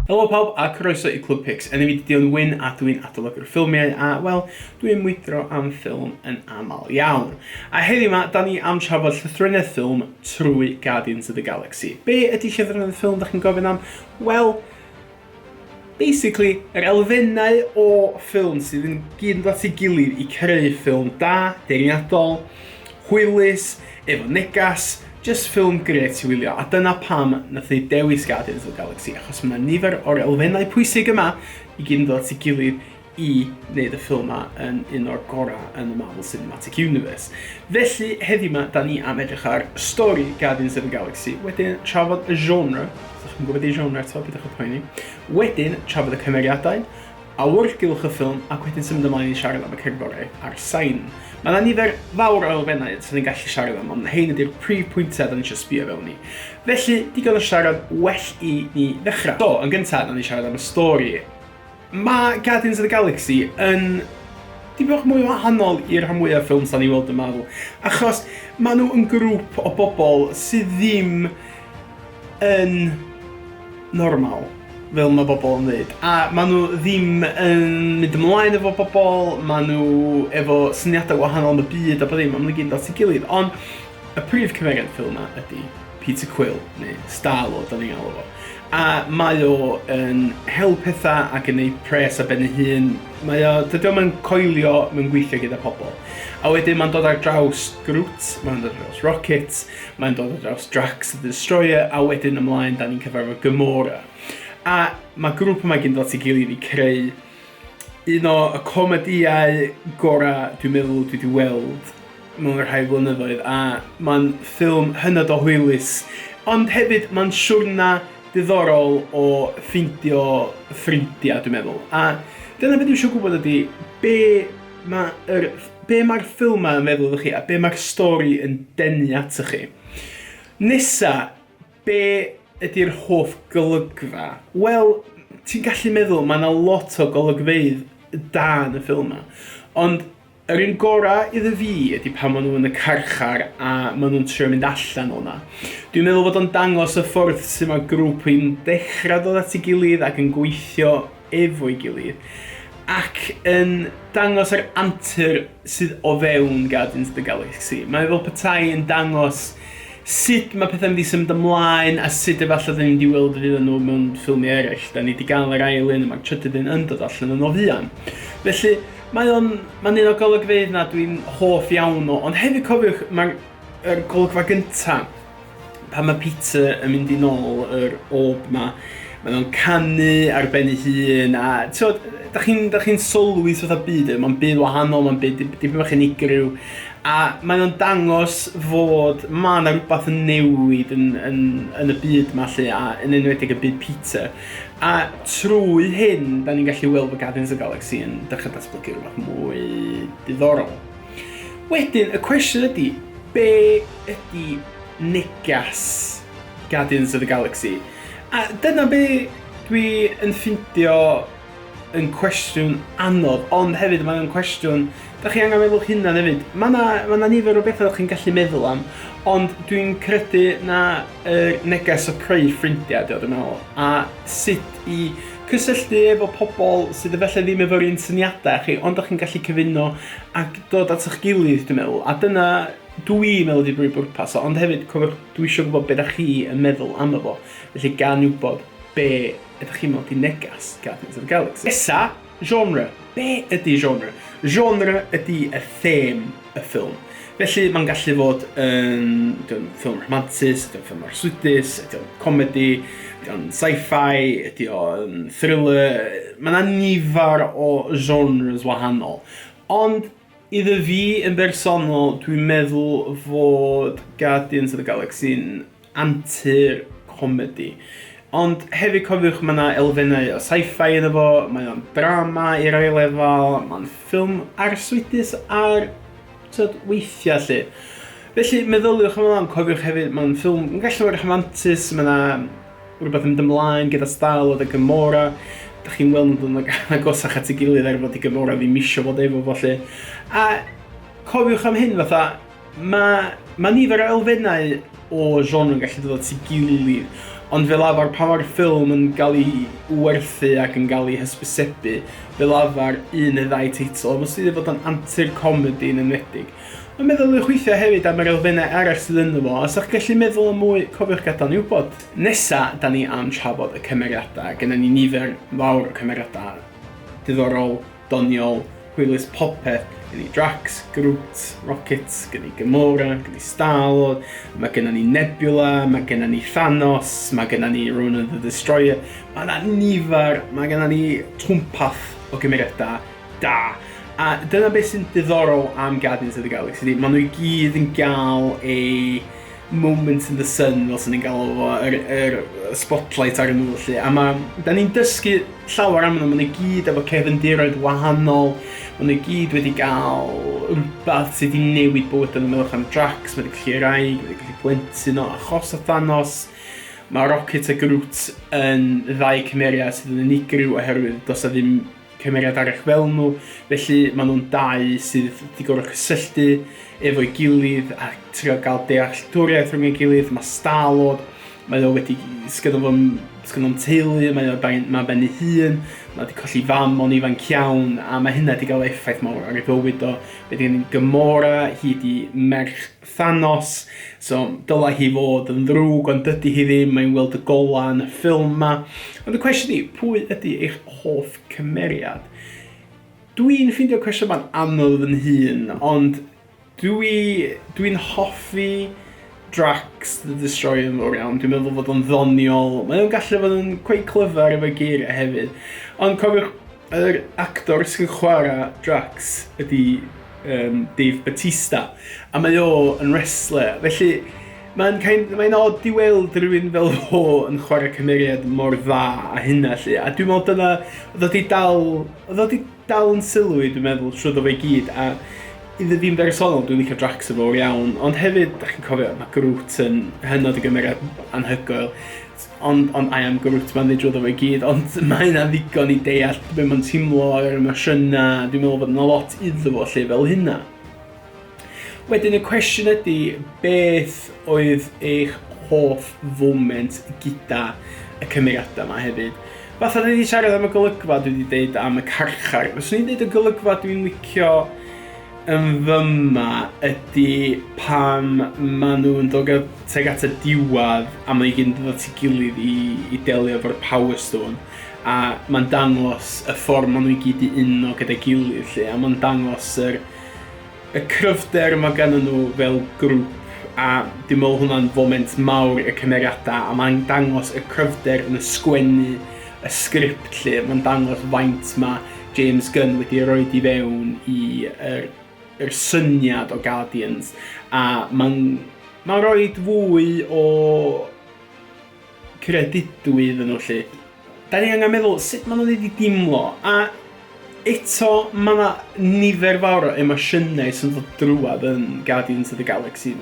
Helo pawb a croeso i Clwb PICS. Enw fi Dion Wyn a dwi'n adolygy'r ffilmiau a, wel, dwi'n mwydro am ffilm yn aml iawn. A heddiw yma, da ni am trafod llythrennedd ffilm trwy Guardians of the Galaxy. Be ydy llythrennedd ffilm, da chi'n gofyn am? Wel, basically, yr elfennau o ffilm sydd yn gyd yn dod i gilydd i creu ffilm da, deiriadol, hwylus, efo negas, just ffilm gret i wylio, a dyna pam nath ei dewis Guardians of the Galaxy, achos mae yna nifer o'r elfennau pwysig yma i gyd yn dod i gilydd i wneud y ffilm yma yn un o'r gorau yn y Marvel Cinematic Universe. Felly, heddiw yma, da ni am edrych ar stori Guardians of the Galaxy, wedyn trafod y genre, os ydych chi'n gwybod ei genre eto, bydych chi'n poeni, wedyn trafod y cymeriadau, awyrgylch y ffilm, ac wedyn symud ymlaen i siarad am y cerddorau ar-lein. Mae yna nifer fawr o elfennau sydd yn gallu siarad am, ond hein ydy'r prif pwyntiau da ni eisiau sbio fewn ni. Felly, digon o siarad well i ni ddechrau. So, yn gyntaf, da ni siarad am y stori. Mae Guardians of the Galaxy yn dibwch mwy wahanol i'r rhan mwyaf ffilms da ni weld yn Marvel, achos maen nhw yn grŵp o bobl sydd ddim yn normal, fel mae bobl yn dweud. A maen nhw ddim yn mynd ymlaen efo bobl, maen nhw efo syniadau wahanol yn y byd a bod ddim, maen nhw'n gyd at ei gilydd. Ond y prif cymeriad ffilm yma ydy Peter Quill, neu Star-Lord, da ni'n galw fo. A mae o yn hel pethau ac yn neud pres ar ben ei hun. Dydy o'm yn coelio mewn gweithio gyda pobl. A wedyn mae'n dod ar draws Groot, mae'n dod ar draws Rocket, mae'n dod ar draws Drax the Destroyer, a wedyn ymlaen da ni'n cyfarfod Gamora. A mae grŵp yma gyn dod i gilydd i creu un o y comediau gorau dwi'n meddwl dwi wedi weld mewn rhai blynyddoedd, a mae'n ffilm hynod o hwylus, ond hefyd mae'n siwrna diddorol o ffeindio ffrindiau, dwi'n meddwl. A dyna beth dwi eisiau gwybod ydy, be mae'r ffilm yma yn feddwl ydych chi, a be mae'r stori yn denu atych chi. Nesa, be ydy'r hoff golygfa? Wel, ti'n gallu meddwl, mae yna lot o golygfeydd da yn y ffilm yma. Ond yr un gorau iddo fi ydy pan maen nhw yn y carchar a maen nhw'n trio mynd allan o'na. Dwi'n meddwl bod o'n dangos y ffordd sydd mae grŵp yn dechrau dod at ei gilydd ac yn gweithio efo'i gilydd. Ac yn dangos yr antur sydd o fewn Guardians of the Galaxy. Mae fel petai yn dangos sut mae pethau'n mynd i symud ymlaen a sut efallai da ni'n di weld fydd nhw mewn ffilmiau eraill. Da ni wedi gael yr ail un a mae'r trydydd un yn dod allan yn o fuan. Felly, mae'n un o golygfeydd na dwi'n hoff iawn o, ond hefyd cofiwch mae'r golygfa gyntaf pan mae Peter yn mynd i nôl yr orb yma. Mae nhw'n canu ar ben ei hun a da chi'n sylwi fatha byd, mae'n byd wahanol, mae'n byd dipyn bach unigryw. A mae nhw'n dangos fod mae yna rhywbeth yn newid yn y byd yma lle, a yn enwedig y byd Peter. A trwy hyn, da ni'n gallu weld bod Guardians of the Galaxy yn dechrau datblygu rhywbeth mwy diddorol. Wedyn, y cwestiwn ydy, be ydy negas Guardians of the Galaxy? A dyna be dwi yn ffindio yn cwestiwn anodd, ond hefyd mae'n cwestiwn da chi angen meddwl hynna hefyd. Mae yna nifer o bethau da chi'n gallu meddwl am, ond dwi'n credu na neges o creu ffrindiau, dwi'n meddwl, a sut i cysylltu efo pobl sydd efallai ddim efo'r un syniadau chi, ond da chi'n gallu cyfuno ac dod at eich gilydd, dwi'n meddwl. A dyna dwi'n meddwl wedi bryd bwrpas o, ond hefyd dwi eisiau gwybod beth ydych chi yn meddwl am efo, felly gan wybod be ydych chi'n meddwl di negas Guardians of the Galaxy. Nesa, genre. Be ydy genre? Genre ydy y them y ffilm. Felly mae'n gallu fod yn ffilm romantis, ydy o'n ffilm arswydus, ydy o'n comedi, ydy o'n sci-fi, ydy o'n thriller. Mae yna nifer o genres wahanol. Ond iddo fi yn bersonol, dwi'n meddwl fod Guardians of the Galaxy yn antur comedi. Ond hefyd cofiwch mae yna elfennau o sci-fi yn efo, mae yna'n drama i'r ail lefel, mae'n ffilm arswydus ar weithiau lle. Felly meddyliwch am yna, cofiwch hefyd, mae'n ffilm yn gallu fod romantis, mae yna rhywbeth yn mynd ymlaen gyda Star-Lord a Gamora. Da chi'n weld nhw'n agosach at ei gilydd er fod i Gamora ddim isio fod efo fo lle. A cofiwch am hyn fatha, mae nifer o elfennau o genre yn gallu dod at ei gilydd. Ond fel arfer, pa mae'r ffilm yn cael ei werthu ac yn cael ei hysbysebu, fel arfer un neu ddau teitl, mae'n sydd fod yn anti-comedy yn enwedig. Mae'n meddwl i'ch weithio hefyd am yr elfennau arall sydd ynddo fo, os ydych gallu meddwl am mwy, cofiwch gadael ni wybod. Nesa, da ni am trafod y cymeriadau. Gyda ni nifer fawr o cymeriadau diddorol, doniol, hwylus popeth. Gyda ni Drax, Groot, Rocket, gyda ni Gamora, gyda ni Star-Lord, mae gyda ni Nebula, mae gyda ni Thanos, mae gyda ni Ronan the Destroyer, mae gyda nifer, mae gyda ni twmpath o gymeriadau da. A dyna beth sy'n diddorol am Guardians of the Galaxy. Maen nhw I gyd yn cael moment in the sun, fel sy'n ni'n gael o spotlight ar nhw. A da ni'n dysgu llawer am nhw, maen nhw gyd efo cefndiroedd wahanol, maen nhw gyd wedi cael rhywbeth sydd wedi newid bywyd yn ymwneud am Drax, mae wedi gallu raig, mae wedi gallu blentyn o achos o Thanos. Mae Rocket a Groot yn ddau cymeriad sydd yn unigryw oherwydd dos a ddim cymeriad arall fel nhw, felly maen nhw'n dau sydd wedi gorfod cysylltu efo'i gilydd a trio gael dealltwriaeth rhwng ei gilydd. Mae Star-Lord, mae o wedi sgynno'n teulu, mae ben ei hun, mae wedi colli fam o'n ifanc iawn, a mae hynna wedi cael effaith mawr ar ei fywyd o. Fe di Gamora, hi di merch Thanos, so dyla hi fod yn ddrwg, ond dydy hi ddim, mae'n weld y gola yn y ffilm yma. Ond y cwestiwn i, pwy ydy eich hoff cymeriad? Dwi'n ffeindio cwestiwn yma'n anodd yn hun, ond dwi'n hoffi Drax the Destroyer yn fawr iawn. Dwi'n meddwl fod o'n ddoniol. Mae'n gallu fod yn quite clyfar efo geiriau hefyd. Ond cofiwch, yr actor sy'n chwarae Drax ydy Dave Bautista. A mae o yn wrestler. Felly, mae'n odd I weld rhywun fel fo yn chwarae cymeriad mor dda a hynna. A dwi'n meddwl dyna, oedd o di dal yn sylw I, dwi'n meddwl, trwy ddo fe gyd. A iddo fi'n bersonol, dwi'n licio Drax yn fawr iawn, ond hefyd, da chi'n cofio, mae Groot yn hynod o gymeriad anhygoel, ond I am Groot, mae'n ddweud drwy fe gyd, ond mae yna ddigon I deall be mae'n teimlo ar y emosiynau, dwi'n meddwl bod yna lot iddo fo lle fel hynna. Wedyn y cwestiwn ydy, beth oedd eich hoff foment gyda y cymeriadau yma hefyd? Fatha ni wedi siarad am y golygfa dwi wedi deud am y carchar, fyswn i'n deud y golygfa dwi'n licio yn fyma ydy pam maen nhw'n dod at y diwadd a maen nhw'n gyd yn dod at ei gilydd I delio efo'r Power Stone a mae'n dangos y ffordd maen nhw'n gyd I uno gyda'i gilydd lle a mae'n dangos y cryfder mae gan nhw fel grŵp a dwi'n meddwl hwnna'n foment mawr y cymeriadau a mae'n dangos y cryfder yn ysgwennu y sgript lle mae'n dangos faint mae James Gunn wedi rhoi I fewn yr syniad o Guardians a mae'n rhoi fwy o credidwydd yn nhw lle. Da ni angen meddwl sut maen nhw wedi dimlo a eto mae yna nifer fawr o emosiynau sy'n dod drwad yn Guardians of the Galaxy.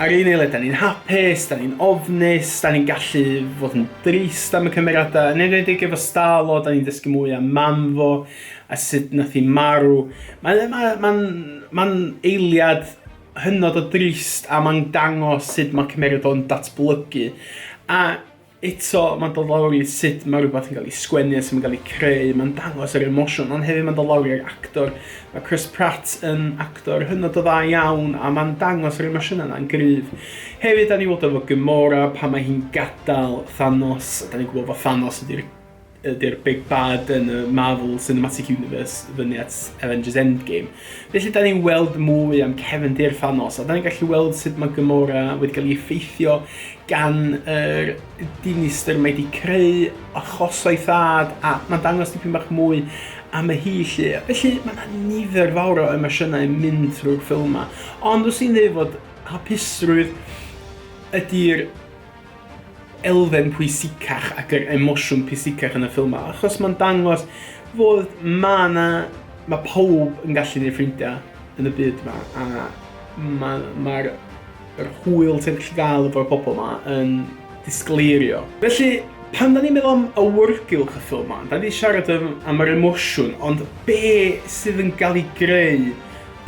Ar un eilad, da ni'n hapus, da ni'n ofnus, da ni'n gallu fod yn drist am y cymeriadau. Yn enwedig efo Star-Lord, da ni'n dysgu mwy am mam fo a sut nath I marw. Mae'n eiliad hynod o drist a mae'n dangos sut mae cymeriad o'n datblygu. A eto mae'n dod lawr I sut mae rhywbeth yn cael ei sgwennu, sut mae'n cael ei creu, mae'n dangos yr emosiwn, ond hefyd mae'n dod lawr i'r actor. Mae Chris Pratt yn actor hynod o dda iawn a mae'n dangos yr emosiwn yna'n gryf. Hefyd, da ni weld efo Gamora pan mae hi'n gadael Thanos, a da ni'n gwybod bod Thanos ydy'r big bad yn y Marvel Cinematic Universe fyny at Avengers Endgame. Felly, da ni'n weld mwy am cefndir Thanos, a da ni'n gallu weld sut mae Gamora wedi cael ei effeithio gan yr dinistr mae wedi creu achoso'i thad, a mae'n dangos dipyn bach mwy am y hi lle. Felly, mae'n nifer fawr o emosiynau yn mynd trwy'r ffilm yma. Ond os i'n dweud fod hapusrwydd ydy'r elfen pwysikach ac yr emosiwn pwysikach yn y ffilm yma, achos mae'n dangos fod mae pawb yn gallu neud ffrindiau yn y byd yma, a mae'r hwyl sy'n gallu gael efo'r pobl yma yn disgleirio. Felly, pan da ni'n meddwl am awyrgylch y ffilm yma, da ni'n siarad am yr emosiwn, ond be sydd yn cael ei greu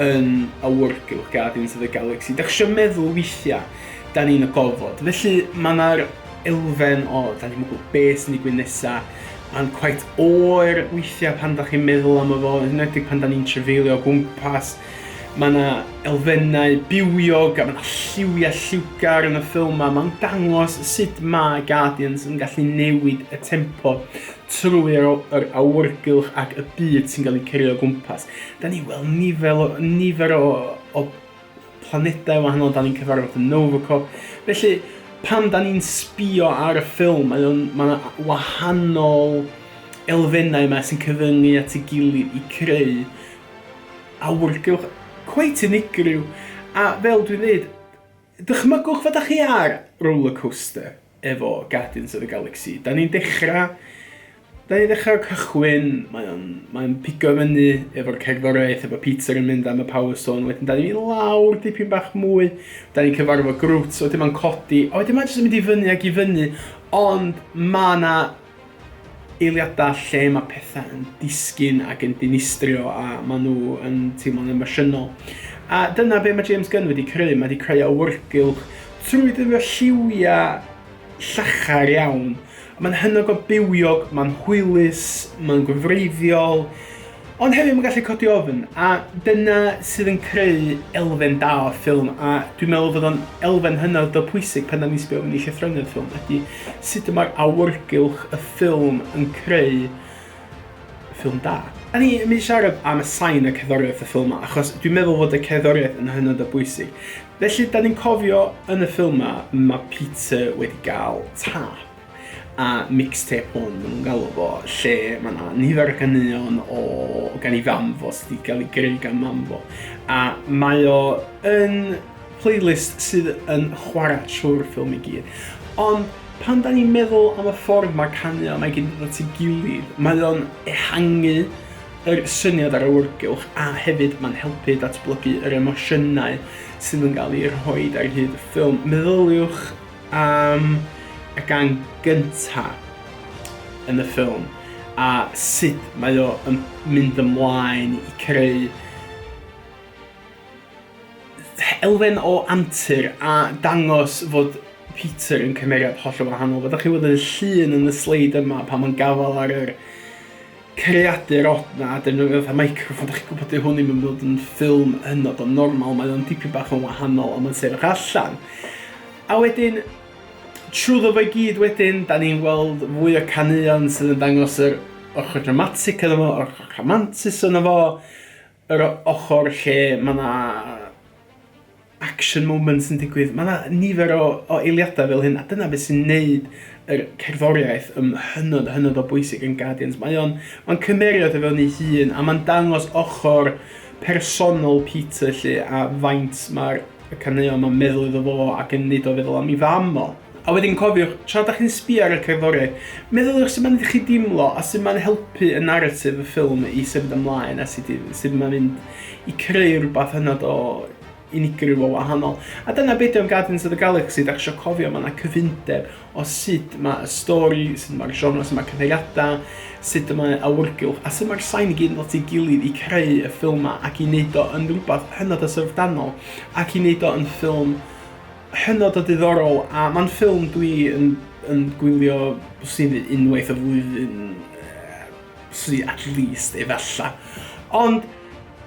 yn awyrgylch Guardians of the Galaxy? Da chi eisiau meddwl weithiau, da ni'n y gofod. Felly, mae'na'r elfen o, da ni'n gwybod beth sy'n digwydd nesaf. Mae'n quite oer weithiau pan da chi'n meddwl am efo, yn enwedig pan da ni'n trefeilio o gwmpas. Mae yna elfennau bywiog a mae yna lliwiau lliwgar yn y ffilm a mae'n dangos sut mae Guardians yn gallu newid y tempo trwy'r awyrgylch ac y byd sy'n cael ei creu o gwmpas. Da ni weld nifer o planedau wahanol da ni'n cyfarfod yn Novacop. Felly, pan da ni'n sbio ar y ffilm, mae yna wahanol elfennau yma sy'n cyfyngu at ei gilydd i creu awyrgylch quite unigryw. A fel dwi'n dweud, dychmygwch fod chi ar roller coaster efo Guardians of the Galaxy. Da ni'n dechrau cychwyn, mae'n pigo fyny efo'r cerddoriaeth, efo Peter yn mynd am y Power Stone, wedyn da ni'n mynd lawr dipyn bach mwy, da ni'n cyfarfod Groot, wedyn mae'n codi, a wedyn mae'n jyst yn mynd i fyny ac i fyny, ond mae yna eiliadau lle mae pethau yn disgyn ac yn dinistrio a maen nhw yn teimlo'n emosiynol. A dyna be mae James Gunn wedi creu, mae wedi creu awyrgylch trwy ddefnyddio lliwiau llachar iawn. Mae'n hynod o bywiog, mae'n hwylus, mae'n gyfreiddiol, ond hefyd mae'n gallu codi ofn. A dyna sydd yn creu elfen da o ffilm, a dwi'n meddwl fod o'n elfen hynod o pwysig pan da ni'n sbio mewn i llythrennedd ffilm, ydy sut mae'r awyrgylch y ffilm yn creu ffilm da. A ni'n mynd i siarad am y sain y cerddoriaeth y ffilm yma, achos dwi'n meddwl fod y cerddoriaeth yn hynod o bwysig. Felly, da ni'n cofio yn y ffilm yma, mae Peter wedi cael tap. A mixtape hwn, maen nhw'n galw fo, lle mae yna nifer o ganeuon gan ei fam fo sydd wedi cael ei greu gan mam fo. A mae o yn playlist sydd yn chwarae trwy'r ffilm i gyd. Ond pan da ni'n meddwl am y ffordd mae'r caneuon mae gyd yn dod i gilydd, mae o'n ehangu yr syniad ar awyrgylch a hefyd mae'n helpu datblygu yr emosiynau sydd yn cael ei rhoi ar hyd y ffilm. Meddyliwch am y gang gyntaf yn y ffilm a sut mae o yn mynd ymlaen i creu elfen o antur a dangos fod Peter yn cymeriad hollol wahanol. Fyddwch chi weld y llun yn y sleid yma pan mae'n gafel ar yr creadur odna a defnyddio fatha microphone. Fyddwch chi'n gwybod hwn i'n mynd yn ffilm hynod o normal, mae o'n dipyn bach yn wahanol ond mae'n sefyll allan. A wedyn trwy ddo fe gyd wedyn, da ni'n gweld fwy o caneuon sydd yn dangos yr ochr dramatic yna fo, yr ochr romantis yna fo, yr ochr lle mae yna action moments yn digwydd. Mae yna nifer o eiliadau fel hyn, a dyna beth sy'n neud yr cerddoriaeth hynod o bwysig yn Guardians. Mae'n cymerio efo ni hun, a mae'n dangos ochr personol Peter lle, a faint mae'r caneuon mae'n meddwl iddo fo ac yn neud o feddwl am ei fam o. A wedyn cofiwch, tra da chi'n sbio ar y cerddoriaeth, meddylwch sut mae'n chi dimlo a sut mae'n helpu y narratif y ffilm i sefyd ymlaen a sut mae'n mynd i creu rhywbeth hynod o unigryw o wahanol. A dyna beth am Guardians of the Galaxy, da chi cofio mae yna cyfundeb o sut mae y stori, sut mae'r genre, sut mae'r cymeriadau, sut mae'r awyrgylch a sut mae'r sain i gyd yn dod i gilydd i creu y ffilm yma ac i wneud o yn rhywbeth hynod o syfrdanol ac i wneud o yn ffilm hynod o diddorol, a mae'n ffilm dwi yn gwylio sydd unwaith o flwyddyn, sydd at least efalla. Ond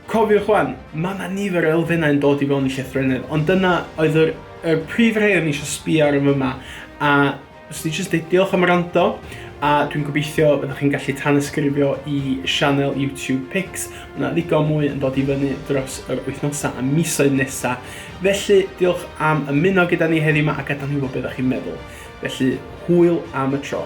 cofiwch wan, mae yna nifer o elfennau yn dod i fewn i llythrennedd, ond dyna oedd y prif rhai o'n eisiau sbio ar yma, a os ni jyst deud diolch am rando, a dwi'n gobeithio byddwch chi'n gallu tanysgrifio i sianel YouTube PICS. Mae yna ddigon mwy yn dod i fyny dros yr wythnosau a misoedd nesaf. Felly, diolch am ymuno gyda ni heddiw yma a gadael ni wybod beth ydych chi'n meddwl. Felly, hwyl am y tro.